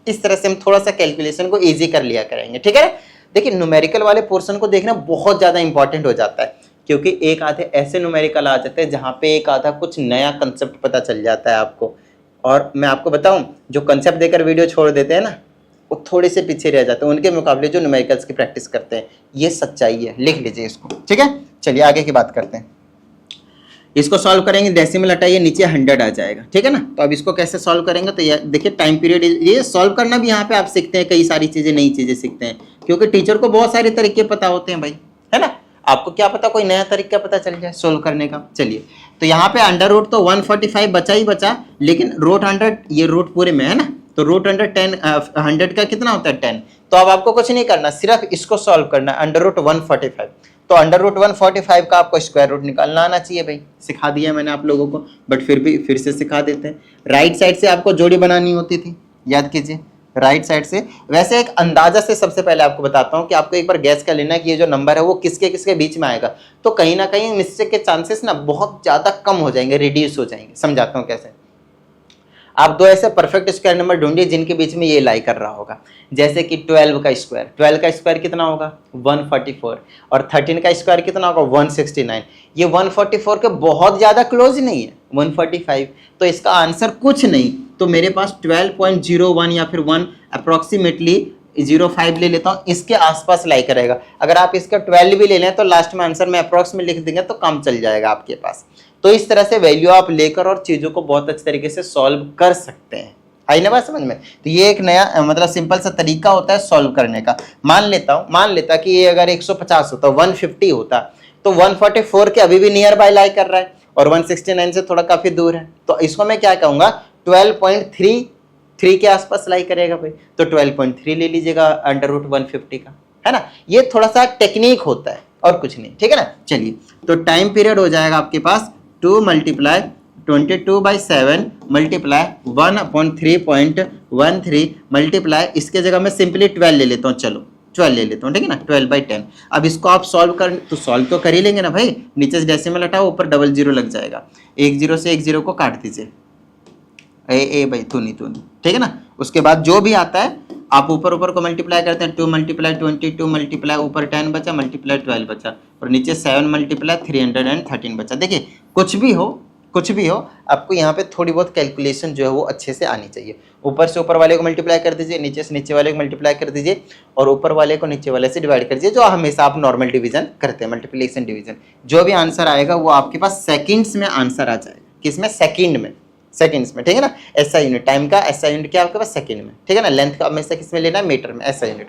[SPEAKER 1] इस तरह से हम थोड़ा सा कैलकुलेशन को इजी कर लिया करेंगे। ठीक है, देखिए न्यूमेरिकल वाले पोर्शन को देखना बहुत ज्यादा इंपॉर्टेंट हो जाता है, क्योंकि एक आधे ऐसे न्यूमेरिकल आ जाते हैं जहां पे एक आधा कुछ नया कंसेप्ट पता चल जाता है आपको। और मैं आपको बताऊं, जो कंसेप्ट देकर वीडियो छोड़ देते हैं ना वो थोड़े से पीछे रह जाते हैं उनके मुकाबले जो न्यूमेरिकल्स की प्रैक्टिस करते हैं, ये सच्चाई है, लिख लीजिए इसको। ठीक है, चलिए आगे की बात करते हैं। इसको सॉल्व करेंगे, डेसिमल हटाइए, नीचे 100 आ जाएगा। ठीक है ना, तो अब इसको कैसे सॉल्व करेंगे, तो ये देखिए टाइम पीरियड, ये सॉल्व करना भी यहाँ पे आप सीखते हैं, कई सारी चीजें नई चीजें सीखते हैं, क्योंकि टीचर को बहुत सारे तरीके पता होते हैं भाई, है ना, आपको क्या पता कोई नया तरीका पता चल जाए सोल्व करने का। चलिए तो यहाँ पे अंडर रूट तो 145 बचा ही बचा, लेकिन रूट 100 ये रूट पूरे में है ना, तो रूट 100 का कितना होता है 10। तो अब आपको कुछ नहीं करना, सिर्फ इसको सॉल्व करना है, अंडर रूट 145, तो अंडर रूट 145 का आपको स्क्वायर रूट निकालना आना चाहिए भाई, सिखा दिया मैंने आप लोगों को, बट फिर से सिखा देते हैं। राइट साइड से आपको जोड़ी बनानी होती थी, याद कीजिए राइट साइड से। वैसे एक अंदाजा से सबसे पहले आपको बताता हूं कि आपको एक बार गैस कर लेना कि ये जो नंबर है वो किसके किसके बीच में आएगा, तो कहीं ना कहीं मिस्टेक के चांसेस ना बहुत ज्यादा कम हो जाएंगे, रिड्यूस हो जाएंगे। समझाता हूं कैसे। आप दो ऐसे परफेक्ट स्क्वायर नंबर ढूंढिए जिनके बीच में ये लाई कर रहा होगा, जैसे कि 12 का स्क्वायर कितना होगा 144, और 13 का स्क्वायर कितना होगा 169। ये 144 के बहुत ज्यादा क्लोज नहीं है 145, तो इसका आंसर कुछ नहीं, तो मेरे पास 12.01 या फिर 1 अप्रोक्सीमेटली 05 ले लेता हूँ, इसके आसपास लाई करेगा। अगर आप इसका 12 भी ले लें तो लास्ट में आंसर में अप्रोक्स में लिख देंगे तो काम चल जाएगा आपके पास। तो इस तरह से वैल्यू आप लेकर और चीजों को बहुत अच्छे तरीके से सॉल्व कर सकते हैं। आई ना बात समझ में? तो ये एक नया मतलब सिंपल सा तरीका होता है सॉल्व करने का। मान लेता कि ये अगर 150 होता, 150 होता, तो 144 के अभी भी नियर बाय लाई कर रहा है और 169 से थोड़ा काफी दूर है, तो इसको मैं क्या कहूंगा, 12.33 के आसपास लाई करेगा भाई, तो 12.3 ले लीजिएगा √150 का, है ना। ये थोड़ा सा टेक्निक होता है और कुछ नहीं, ठीक है ना। चलिए, तो टाइम पीरियड हो जाएगा आपके पास 2 × 22/7 मल्टीप्लाई 1/3.13 मल्टीप्लाई, इसके जगह मैं सिंपली 12 ले लेता हूँ, चलो 12 ले लेता हूँ, ठीक है ना, 12/10। अब इसको आप सॉल्व कर ही लेंगे ना भाई, नीचे से डेसिमल हटाओ, ऊपर डबल जीरो लग जाएगा, एक जीरो से एक जीरो को काट दीजिए, ए भाई तू नहीं, ठीक है ना। उसके बाद जो भी आता है आप ऊपर को मल्टीप्लाई करते हैं, 2 × 22 मल्टीप्लाई ऊपर 10 बचा, मल्टीप्लाई 12 बचा, और नीचे 7 मल्टीप्लाई 313 बचा। देखिए कुछ भी हो आपको यहाँ पे थोड़ी बहुत कैलकुलेशन जो है वो अच्छे से आनी चाहिए। ऊपर से ऊपर वाले को मल्टीप्लाई कर दीजिए, नीचे से नीचे वाले को मल्टीप्लाई कर दीजिए, और ऊपर वाले को नीचे वाले से डिवाइड कर दीजिए, जो हमेशा आप नॉर्मल डिवीजन करते हैं, मल्टीप्लिकेशन डिवीजन। जो भी आंसर आएगा वो आपके पास सेकंड्स में आंसर आ जाएगा, किसमें, सेकंड्स में, ठीक है ना। एसआई यूनिट, टाइम का एसआई यूनिट क्या आपके पास, सेकंड में, ठीक है ना। लेंथ का हमेशा किसमें लेना है, मीटर में, एसआई यूनिट,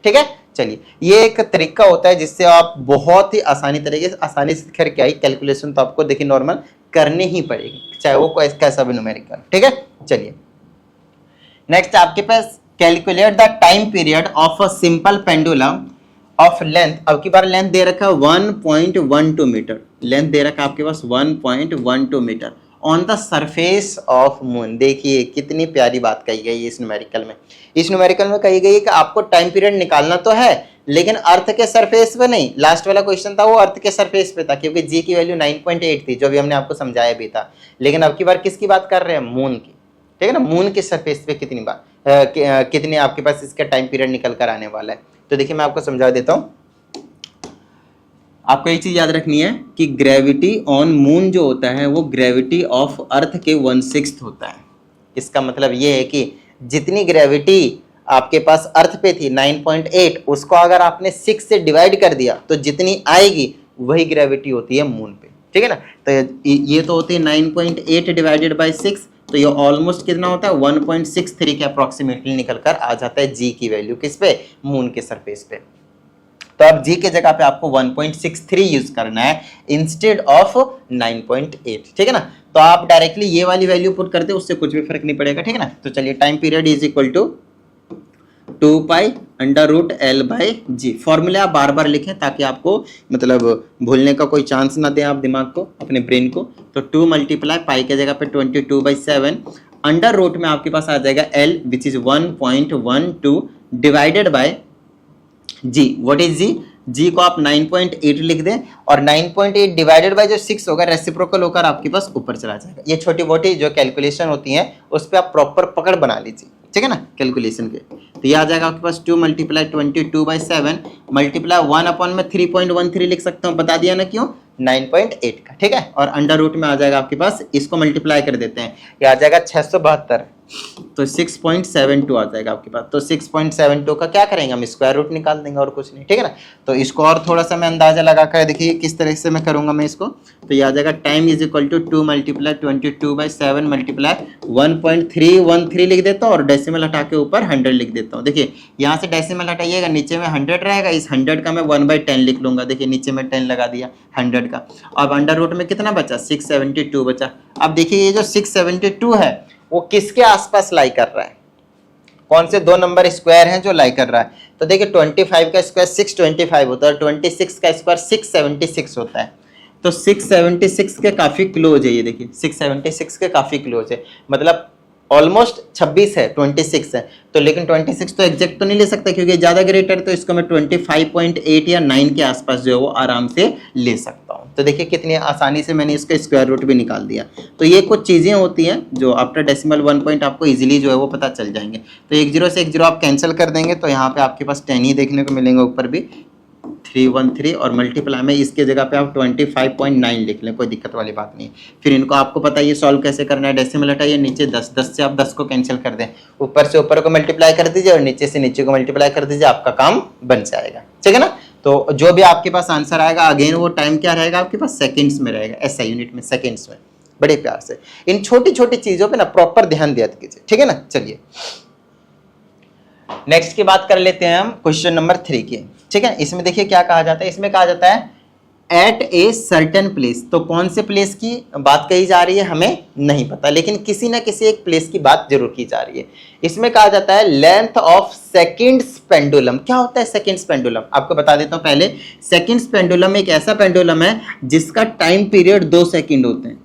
[SPEAKER 1] ठीक है। चलिए, ये एक तरीका होता है जिससे आप बहुत ही आसानी से करके आई कैलकुलेशन, तो आपको देखिए नॉर्मल करनी ही पड़ेगी, चाहे वो कैसा भी न्यूमेरिकल, ठीक है। चलिए, नेक्स्ट आपके पास calculate the time period of a simple pendulum of length. अब की बार लेंथ दे रखा है 1.12 मीटर, लेंथ दे रखा है आपके पास 1.12 metre on the surface of moon. देखिए कितनी प्यारी बात कही गई है इस न्यूमेरिकल में कही गई है कि आपको टाइम पीरियड निकालना तो है, लेकिन अर्थ के सरफेस पे नहीं। लास्ट वाला क्वेश्चन था वो अर्थ के सरफेस पे था, क्योंकि जी की वैल्यू 9.8 थी, जो भी हमने आपको समझाया भी था। लेकिन अब की बार किसकी बात कर रहे हैं, मून की, ठीक है ना। मून के सरफेस पे कितनी आपके पास इसका टाइम पीरियड निकल कर आने वाला है। तो देखिए मैं आपको समझा देता हूँ। आपको एक चीज याद रखनी है कि ग्रेविटी ऑन मून जो होता है वो ग्रेविटी ऑफ अर्थ के 1/6 होता है। इसका मतलब ये है कि जितनी ग्रेविटी आपके पास अर्थ पे थी 9.8, उसको अगर आपने 6 से डिवाइड कर दिया तो जितनी आएगी वही ग्रेविटी होती है मून पे, ठीक है ना। तो ये तो होती है 9.8 डिवाइडेड बाई 6, तो ये ऑलमोस्ट कितना होता है 1.63 के अप्रोक्सीमेटली निकल कर आ जाता है जी की वैल्यू, किस पे, मून के सरफेस पे। तो अब जी के जगह पे आपको 1.63 यूज करना है इंस्टेड ऑफ 9.8, ठीक है ना। तो आप डायरेक्टली ये वाली वैल्यू पुट करते हैं, उससे कुछ भी फर्क नहीं पड़ेगा, ठीक है ना। तो चलिए, time period is equal to 2π√L/g। Formula आप बार बार लिखें ताकि आपको मतलब भूलने का कोई चांस ना दें आप दिमाग को, अपने ब्रेन को। तो 2 × पाई के जगह पे 22/7, अंडर रूट में आपके पास आ जाएगा L which is 1.12 divided by G. What is G, G को आप 9.8 लिख दें, और 9.8 डिवाइडेड बाय जो 6 होगा रेसिप्रोकल होकर आपके पास ऊपर चला जाएगा। ये छोटी मोटी जो कैलकुलेशन होती हैं उस पर आप प्रॉपर पकड़ बना लीजिए, ठीक है ना, कैलकुलेशन के। तो ये आ जाएगा आपके पास 2 × 22/7 मल्टीप्लाई 1/3.13 लिख सकता हूँ, बता दिया ना क्यों, 9.8 का, ठीक है। और अंडर रूट में आ जाएगा आपके पास, इसको मल्टीप्लाई कर देते हैं, ये आ जाएगा 672, तो 6.72 आ जाएगा आपके पास। तो 6.72 का क्या करेंगे हम, स्क्वायर रूट निकाल देंगे और कुछ नहीं, ठीक है ना। तो इसको और थोड़ा सा मैं अंदाजा लगा कर देखिए किस तरह से मैं करूंगा मैं इसको। तो ये आ जाएगा time is equal to 2 × 22/7 multiply 1.313 लिख देता हूँ, और डेसिमल हटा के ऊपर 100 लिख देता हूँ। देखिए यहाँ से डेसिमल हटाइएगा, नीचे में 100 रहेगा, इस 100 का मैं 1/10 लिख लूंगा। देखिए नीचे में 10 लगा दिया 100 का। अब अंडर रूट में कितना बचा, 672 बचा। अब देखिए ये जो 672 है वो किसके आसपास लाई कर रहा है, कौन से दो नंबर स्क्वायर हैं जो लाई कर रहा है। तो देखिए 25 का स्क्वायर 625 होता है, 26 का स्क्वायर 676 होता है। तो 676 के काफी क्लोज है, ये देखिए 676 के काफी क्लोज है, मतलब ऑलमोस्ट 26 है, 26 है। तो लेकिन 26 तो एग्जैक्ट तो नहीं ले सकता क्योंकि ज्यादा ग्रेटर, तो इसको मैं 25.8 या 9 के आसपास जो है वो आराम से ले सकता हूँ। तो देखिए कितनी आसानी से मैंने इसका स्क्वायर रूट भी निकाल दिया। तो ये कुछ चीजें होती हैं जो आफ्टर डेसिमल 1 पॉइंट आपको इजीली जो है वो पता चल जाएंगे। तो 1 0 से 1 0 आप कैंसिल कर देंगे, तो यहाँ पे आपके पास 10 ही देखने को मिलेंगे, ऊपर भी 313, और मल्टीप्लाई में इसके जगह पे आप 25.9 लिख लें, कोई दिक्कत वाली बात नहीं। फिर इनको आपको पता है ये सॉल्व कैसे करना है, डेसिमल हटाइए, नीचे 10, 10 से आप 10 को कैंसिल कर दें, ऊपर से ऊपर को मल्टीप्लाई कर दीजिए और नीचे से नीचे को मल्टीप्लाई कर दीजिए, आपका काम बन जाएगा, ठीक है ना। तो जो भी आपके पास आंसर आएगा अगेन वो टाइम क्या रहेगा आपके पास, सेकंड्स में रहेगा, ऐसा यूनिट में, सेकंड्स में। बड़े प्यार से इन छोटी छोटी चीजों पे ना प्रॉपर ध्यान दिया कीजिए, ठीक है ना। चलिए नेक्स्ट की बात कर लेते हैं हम क्वेश्चन नंबर 3 की, ठीक है। इसमें देखिए क्या कहा जाता है, इसमें कहा जाता है एट ए सर्टेन प्लेस। तो कौन से प्लेस की बात कही जा रही है हमें नहीं पता, लेकिन किसी ना किसी एक प्लेस की बात जरूर की जा रही है। इसमें कहा जाता है लेंथ ऑफ सेकंड्स पेंडुलम। क्या होता है सेकंड्स पेंडुलम, आपको बता देता हूं पहले। सेकंड्स पेंडुलम एक ऐसा पेंडुलम है जिसका टाइम पीरियड 2 सेकंड होते हैं।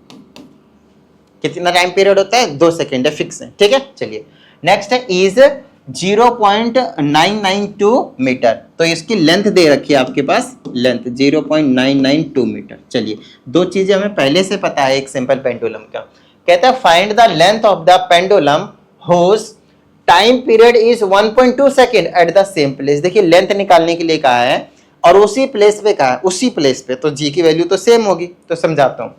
[SPEAKER 1] कितना टाइम पीरियड होता है, 2 सेकंड है, फिक्स है, ठीक है। चलिए नेक्स्ट है इज 0.992 मीटर। तो इसकी लेंथ दे रखी है आपके पास, लेंथ 0.992 मीटर। चलिए दो चीजें हमें पहले से पता है एक सिंपल पेंडुलम का। कहता है find the length of the pendulum whose time period is 1.2 second at the same place. देखिए लेंथ निकालने के लिए कहा है और उसी प्लेस पे कहा है, उसी प्लेस पे, तो जी की वैल्यू तो सेम होगी। तो समझाता हूं,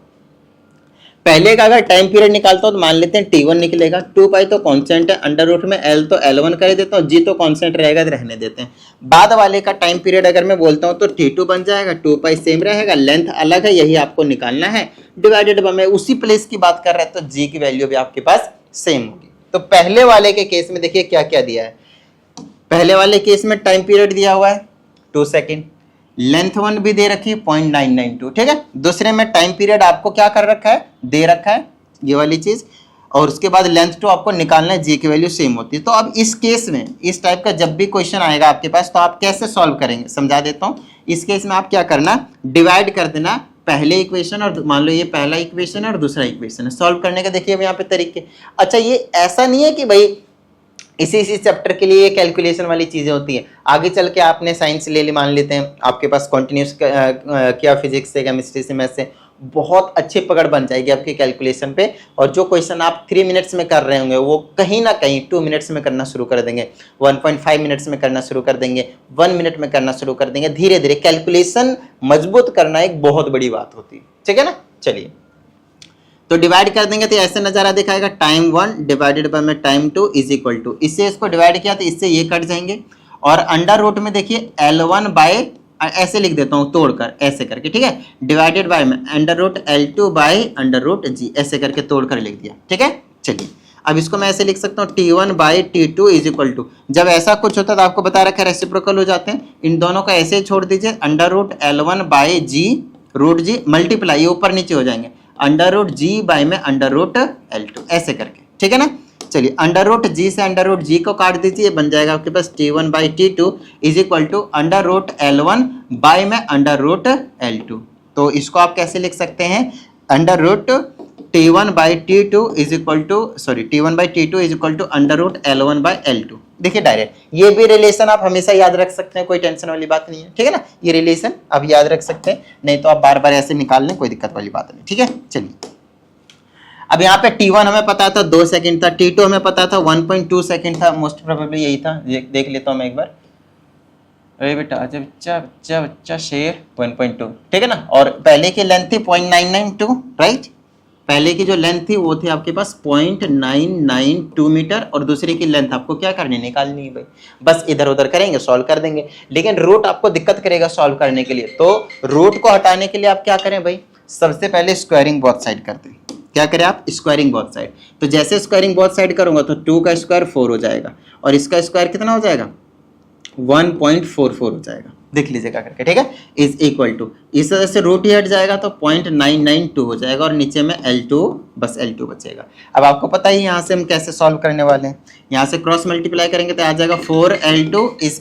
[SPEAKER 1] पहले का अगर टाइम पीरियड निकालता हूं तो मान लेते हैं T1 निकलेगा, 2 पाई तो कांस्टेंट है, अंडर रूट में L तो L1 कर देता हूं, G तो कांस्टेंट रहेगा तो रहने देते हैं। बाद वाले का टाइम पीरियड अगर मैं बोलता हूं तो T2 बन जाएगा, 2 पाई सेम रहेगा, लेंथ अलग है, यही आपको निकालना है, डिवाइडेड बाय, मैं उसी प्लेस की बात कर रहा है तो G की वैल्यू भी आपके पास सेम होगी। तो पहले वाले के केस में देखिए क्या क्या दिया है। पहले वाले केस में टाइम पीरियड दिया हुआ है 2 सेकेंड, लेंथ 1 भी दे रखी है 0.992, ठीक है। दूसरे में टाइम पीरियड आपको क्या कर रखा है, दे रखा है ये वाली चीज, और उसके बाद लेंथ 2 आपको निकालना है, जी की वैल्यू सेम होती है। तो अब इस केस में इस टाइप का जब भी क्वेश्चन आएगा आपके पास तो आप कैसे सॉल्व करेंगे, समझा देता हूं। इस केस में आप क्या करना, डिवाइड कर देना पहले इक्वेशन, और मान लो ये पहला इक्वेशन और दूसरा इक्वेशन है। सॉल्व करने का देखिए यहाँ पे तरीके। अच्छा ये ऐसा नहीं है कि भाई इसी चैप्टर के लिए कैलकुलेशन वाली चीजें होती है, आगे चल के आपने साइंस ले ली, मान लेते हैं आपके पास कंटिन्यूस किया फिजिक्स से, केमिस्ट्री से, मैथ से, बहुत अच्छी पकड़ बन जाएगी आपकी कैलकुलेशन पे। और जो क्वेश्चन आप 3 मिनट्स में कर रहे होंगे वो कहीं ना कहीं 2 मिनट्स में करना शुरू कर देंगे, 1.5 मिनट्स में करना शुरू कर देंगे, 1 मिनट में करना शुरू कर देंगे। धीरे धीरे कैलकुलेशन मजबूत करना एक बहुत बड़ी बात होती है, ठीक है ना। चलिए तो डिवाइड कर देंगे तो ऐसे नजारा दिखाएगा, टाइम 1 डिवाइडेड बाय में टाइम 2 इज इक्वल टू, इससे इसको डिवाइड किया तो इससे ये कट जाएंगे, और अंडर रूट में देखिए L1 बाय, ऐसे लिख देता हूँ तोड़कर ऐसे करके, ठीक है, डिवाइडेड बाय में under root L2 by under root G, ऐसे करके तोड़कर लिख दिया, ठीक है। चलिए अब इसको मैं ऐसे लिख सकता हूँ T1 bye T2 is equal to, जब ऐसा कुछ होता है तो आपको बता रखा है रेसिप्रोकल हो जाते हैं, इन दोनों को ऐसे ही छोड़ दीजिए, under root L1 by G root G multiply, ऊपर नीचे हो जाएंगे, अंडर रूट G बाय में अंडर रूट L2, ऐसे करके, ठीक है ना। चलिए अंडर रूट G से अंडर रूट G को काट दीजिए, बन जाएगा आपके पास T1 by T2 is equal to under root L1 by में अंडर रूट L2। तो इसको आप कैसे लिख सकते हैं, under root T1 by T2 is equal to, sorry T1 by T2 is equal to under root L1 by L2। देखिए direct ये भी रिलेशन आप हमेशा याद रख सकते हैं, कोई टेंशन वाली बात नहीं है, ठीक है ना। ये रिलेशन आप याद रख सकते हैं, नहीं तो आप बार बार ऐसे निकाल लें, कोई दिक्कत वाली बात नहीं, ठीक है। चलिए अब यहाँ पे T1 हमें पता था 2 सेकंड था, T2 हमें पता था 1.2 सेकंड था, मोस्ट प्रोबेबली यही था, देख लेता हूँ मैं एक बार। अरे बेटा अच्छा बच्चा बच्चा बच्चा शेर 1.2, ठीक है ना। और पहले की लेंथ थी 0.992, राइट, पहले की जो लेंथ थी वो थी आपके पास 0.992 मीटर, और दूसरे की लेंथ आपको क्या करनी, निकालनी है भाई, बस इधर उधर करेंगे सॉल्व कर देंगे। लेकिन रूट आपको दिक्कत करेगा सॉल्व करने के लिए, तो रूट को हटाने के लिए आप क्या करें भाई, सबसे पहले स्क्वायरिंग बोथ साइड करते हैं। क्या करें आप, स्क्वायरिंग बोथ साइड। तो जैसे स्क्वायरिंग बोथ साइड करूंगा तो 2 का स्क्वायर 4 हो जाएगा, और इसका स्क्वायर कितना हो जाएगा, 1.44 हो जाएगा, देख लीजिएगा करके, ठीक है, इज इक्वल टू, इस तरह से रूट ही हट जाएगा तो 0.992 हो जाएगा, और नीचे में L2, बस L2 बचेगा। अब आपको पता ही यहाँ से हम कैसे सॉल्व करने वाले हैं, यहाँ से क्रॉस मल्टीप्लाई करेंगे तो आ जाएगा 4L2 is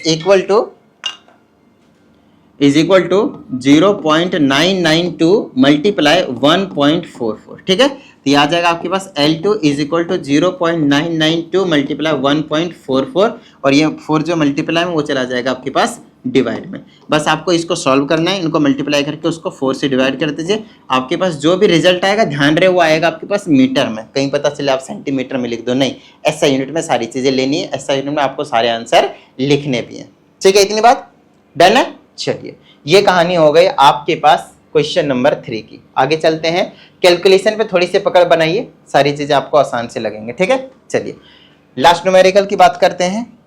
[SPEAKER 1] equal to 0.992 multiply 1.44, ठीक है। तो ये आ जाएगा आपके पास L2 is equal to 0.992 multiply 1.44, और ये 4 जो मल्टीप्लाई में वो चला जाएगा आपके पास डिवाइड में। बस आपको इसको सॉल्व करना है, इनको मल्टीप्लाई करके उसको 4 से डिवाइड कर दीजिए, आपके पास जो भी रिजल्ट आएगा ध्यान रहे वो आएगा आपके पास मीटर में, कहीं पता चले आप सेंटीमीटर में लिख दो, नहीं, ऐसा यूनिट में सारी चीजें लेनी है, ऐसा यूनिट में आपको सारे आंसर लिखने भी हैं, ठीक है। इतनी बात डन है। चलिए ये कहानी हो गई आपके पास क्वेश्चन नंबर 3 की। आगे चलते हैं, कैलकुलेशन पे थोड़ी सी पकड़ बनाइए, सारी चीजें आपको आसान से लगेंगे, ठीक है। चलिए लास्ट न्यूमेरिकल की बात करते हैं।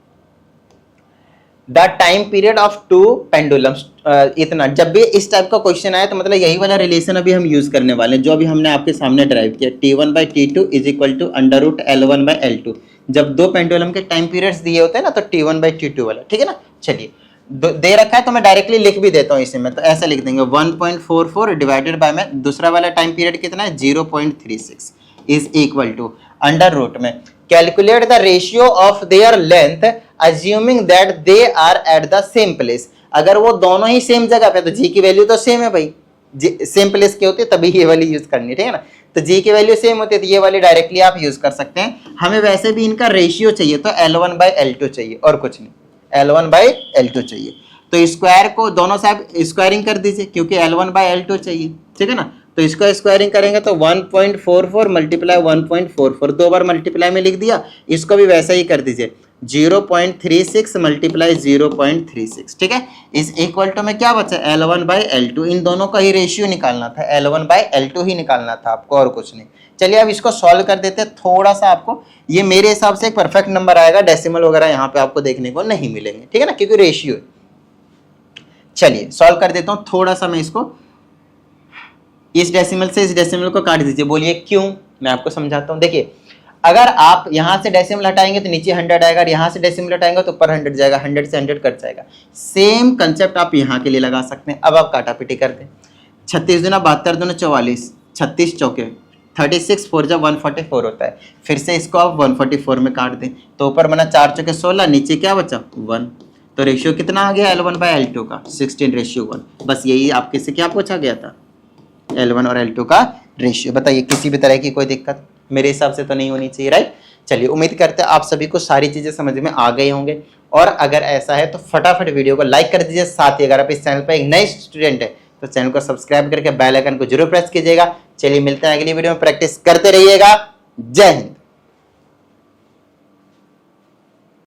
[SPEAKER 1] The time period of 2 pendulums, इतना। जब भी इस टाइप का क्वेश्चन आए तो मतलब यही वाला रिलेशन अभी हम यूज करने वाले हैं जो अभी हमने आपके सामने ड्राइव किया, T1/T2 is equal to √L1/L2। जब दो पेंडुलम के टाइम पीरियड्स दिए होते हैं ना तो T1/T2 वाला, ठीक है ना। चलिए दे रखा है तो मैं डायरेक्टली लिख भी देता हूँ इसे में, तो ऐसा लिख देंगे 1.44 डिवाइडेड बाय में दूसरा वाला टाइम पीरियड कितना है 0.36 is equal to under root में calculate the ratio of their length assuming that they are at the same place. अगर वो दोनों ही सेम जगह पे, तो जी की वैल्यू तो सेम है भाई, सेम प्लेस की होती है तभी ये वाली यूज करनी है, ठीक है ना। तो जी की वैल्यू सेम होती है तो ये वाली डायरेक्टली आप यूज कर सकते हैं। हमें वैसे भी इनका रेशियो चाहिए तो L1/L2 चाहिए और कुछ नहीं, L1/L2 चाहिए। तो स्क्वायर को दोनों साइड स्क्वायरिंग कर दीजिए क्योंकि L1/L2 चाहिए, ठीक है ना। तो इसको स्क्वायरिंग करेंगे तो 1.44 मल्टीप्लाई 1.44 दो बार मल्टीप्लाई में लिख दिया। इसको भी वैसा ही कर दीजिए 0.36 मल्टीप्लाई 0.36, ठीक है। इस इक्वल टू में क्या बचा L1/L2। इन दोनों का ही रेशियो निकालना था, L1/L2 ही निकालना था आपको और कुछ नहीं। चलिए अब इसको सॉल्व कर देते हैं। थोड़ा सा आपको ये मेरे हिसाब से एक परफेक्ट नंबर आएगा, डेसिमल वगैरह यहाँ पे आपको देखने को नहीं मिलेंगे, ठीक है ना, क्योंकि रेशियो है। चलिए सॉल्व कर देता हूँ। थोड़ा सा मैं इसको इस डेसिमल से इस डेसिमल को काट दीजिए। बोलिए क्यों, मैं आपको समझाता हूँ। देखिए अगर आप यहाँ से डेसिमल हटाएंगे तो नीचे 100 आएगा, यहाँ से डेसिमल हटाएंगे तो ऊपर 100 जाएगा, 100 से 100 कट जाएगा। सेम कंसेप्ट आप यहाँ के लिए लगा सकते हैं। अब आप काटापीटी कर दें। 36 दूना 72 दूना 44, 36 चौके 36 4 जब 144 होता है। फिर से इसको आप 144 में काट दें तो ऊपर बना 4 चौके 16, नीचे क्या बचा 1। तो रेशियो कितना आ गया L1/L2 का 16:1। बस यही आपके से क्या पूछा गया था, L1 और L2 का रेशियो। बताइए किसी भी तरह की कोई दिक्कत मेरे हिसाब से तो नहीं होनी चाहिए, राइट। चलिए उम्मीद करते हैं आप सभी को सारी चीजें समझ में आ गई होंगे। और अगर ऐसा है तो फटाफट वीडियो को लाइक कर दीजिए। साथ ही अगर आप इस चैनल पर एक नए स्टूडेंट है तो चैनल को सब्सक्राइब करके बेल आइकन को जरूर प्रेस कीजिएगा। चलिए मिलते हैं अगली वीडियो में, प्रैक्टिस करते रहिएगा। जय हिंद।